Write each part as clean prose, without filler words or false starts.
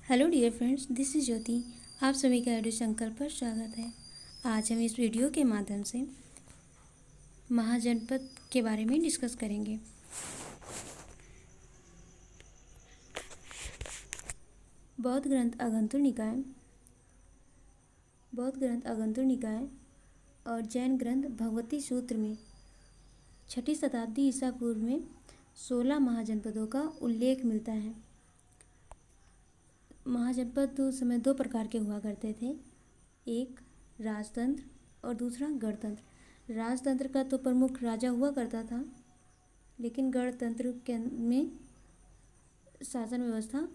Hello dear friends, this is Jyoti. आप सभी का एडू संकल्प पर स्वागत है। आज हम इस वीडियो के माध्यम से महाजनपद के बारे में डिस्कस करेंगे। बौद्ध ग्रंथ अगंतुर निकाय और जैन ग्रंथ भगवती सूत्र में 6ठी शताब्दी ईसा पूर्व में 16 महाजनपदों का उल्लेख मिलता है। महाजनपद उस समय दो प्रकार के हुआ करते थे, एक राजतंत्र और दूसरा गणतंत्र। राजतंत्र का तो प्रमुख राजा हुआ करता था, लेकिन गणतंत्र के में शासन व्यवस्था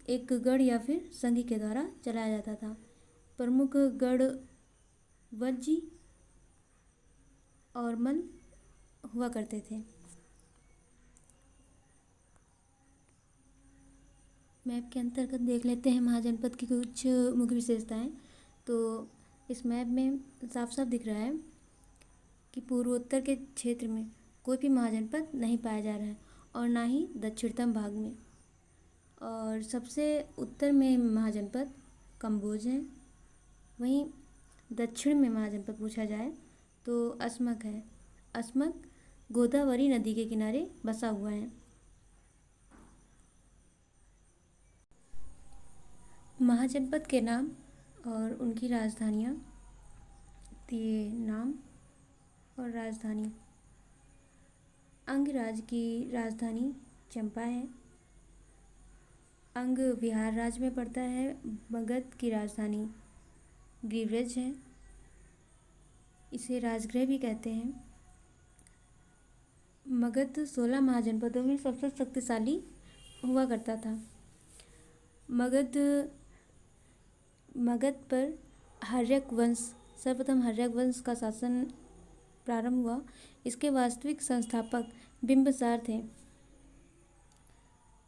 एक गढ़ या फिर संघ के द्वारा चलाया जाता था। प्रमुख गढ़ वज्जी और मल हुआ करते थे। मैप के अंतर्गत देख लेते हैं महाजनपद की कुछ मुख्य विशेषताएं। तो इस मैप में साफ साफ दिख रहा है कि पूर्वोत्तर के क्षेत्र में कोई भी महाजनपद नहीं पाया जा रहा है और ना ही दक्षिणतम भाग में। और सबसे उत्तर में महाजनपद कम्बोज है। वहीं दक्षिण में महाजनपद पूछा जाए तो अस्मक है। अस्मक गोदावरी नदी के किनारे बसा हुआ है। महाजनपद के नाम और उनकी राजधानियाँ। ये नाम और राजधानी। अंगराज की राजधानी चंपा है। अंग बिहार राज्य में पड़ता है। मगध की राजधानी ग्रीवरेज है। इसे राजगृह भी कहते हैं। मगध 16 महाजनपदों में सबसे शक्तिशाली हुआ करता था। मगध पर हर्यक वंश, सर्वप्रथम हर्यक वंश का शासन प्रारंभ हुआ। इसके वास्तविक संस्थापक बिंबिसार थे।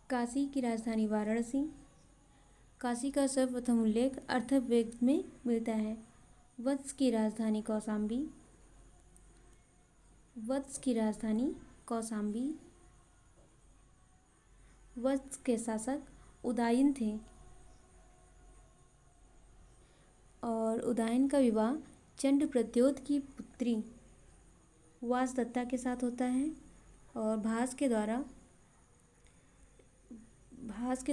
काशी की राजधानी वाराणसी। काशी का सर्वप्रथम उल्लेख अथर्ववेद में मिलता है। वत्स की राजधानी कौशाम्बी। वत्स के शासक उदयन थे और उदयन का विवाह चंद्रप्रद्योत की पुत्री वासदत्ता के साथ होता है और भास के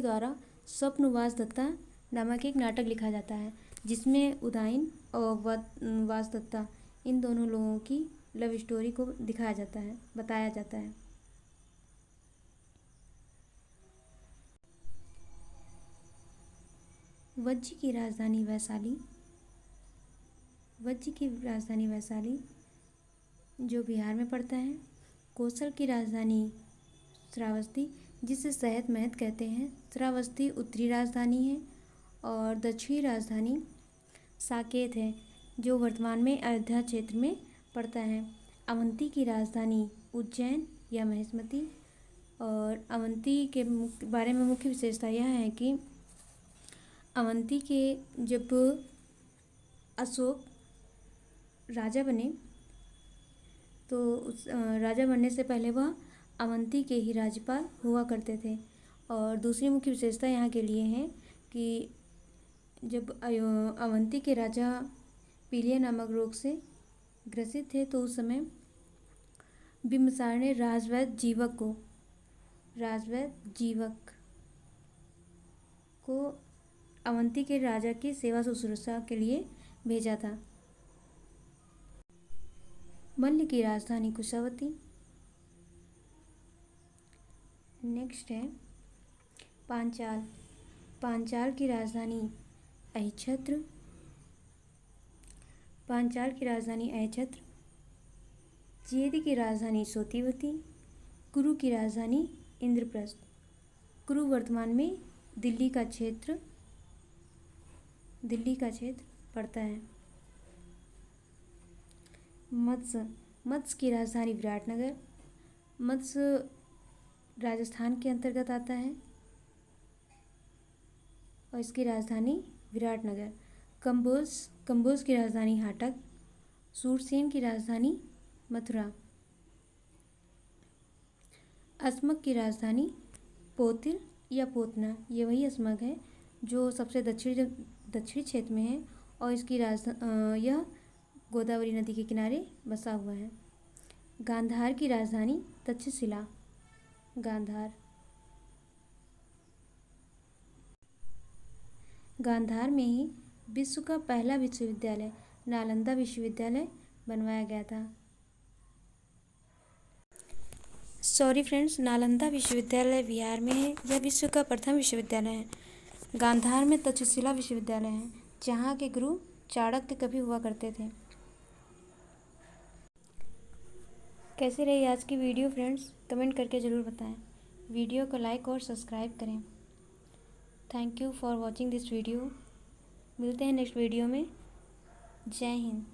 द्वारा स्वप्न वासदत्ता नामक एक नाटक लिखा जाता है, जिसमें उदयन और वासदत्ता इन दोनों लोगों की लव स्टोरी को बताया जाता है। वज्जी की राजधानी वैशाली जो बिहार में पड़ता है। कौशल की राजधानी श्रावस्ती, जिसे शहद महद कहते हैं। श्रावस्ती उत्तरी राजधानी है और दक्षिणी राजधानी साकेत है, जो वर्तमान में अयोध्या क्षेत्र में पड़ता है। अवंती की राजधानी उज्जैन या महेशमती। और अवंती के बारे में मुख्य विशेषता यह है कि अवंती के जब अशोक राजा बने तो उस राजा बनने से पहले वह अवंती के ही राज्यपाल हुआ करते थे। और दूसरी मुख्य विशेषता यहाँ के लिए है कि जब अवंती के राजा पीलिया नामक रोग से ग्रसित थे तो उस समय बिंबिसार ने राजवैद्य जीवक को अवंती के राजा की सेवा शुश्रूषा के लिए भेजा था। मल्ल की राजधानी कुशावती। नेक्स्ट है पांचाल की राजधानी अहिच्छत्र। चेद की राजधानी सोतीवती। कुरु की राजधानी इंद्रप्रस्थ। कुरु वर्तमान में दिल्ली का क्षेत्र पड़ता है। मत्स्य की राजधानी विराटनगर। मत्स्य राजस्थान के अंतर्गत आता है और इसकी राजधानी विराटनगर। कंबोज की राजधानी हाटक। सूरसेन की राजधानी मथुरा। अस्मक की राजधानी पोतिर या पोतना, ये वही अस्मक है जो सबसे दक्षिणी क्षेत्र में है और इसकी यह गोदावरी नदी के किनारे बसा हुआ है। गांधार की राजधानी तक्षशिला। गांधार। गांधार में ही विश्व का पहला विश्वविद्यालय नालंदा विश्वविद्यालय बनवाया गया था। सॉरी फ्रेंड्स, नालंदा विश्वविद्यालय बिहार में है। यह विश्व का प्रथम विश्वविद्यालय है। गांधार में तक्षशिला विश्वविद्यालय है, जहाँ के गुरु चाणक्य कवि हुआ करते थे। कैसे रही आज की वीडियो फ्रेंड्स, कमेंट करके ज़रूर बताएं। वीडियो को लाइक और सब्सक्राइब करें। Thank you for watching this video. मिलते हैं नेक्स्ट वीडियो में। जय हिंद।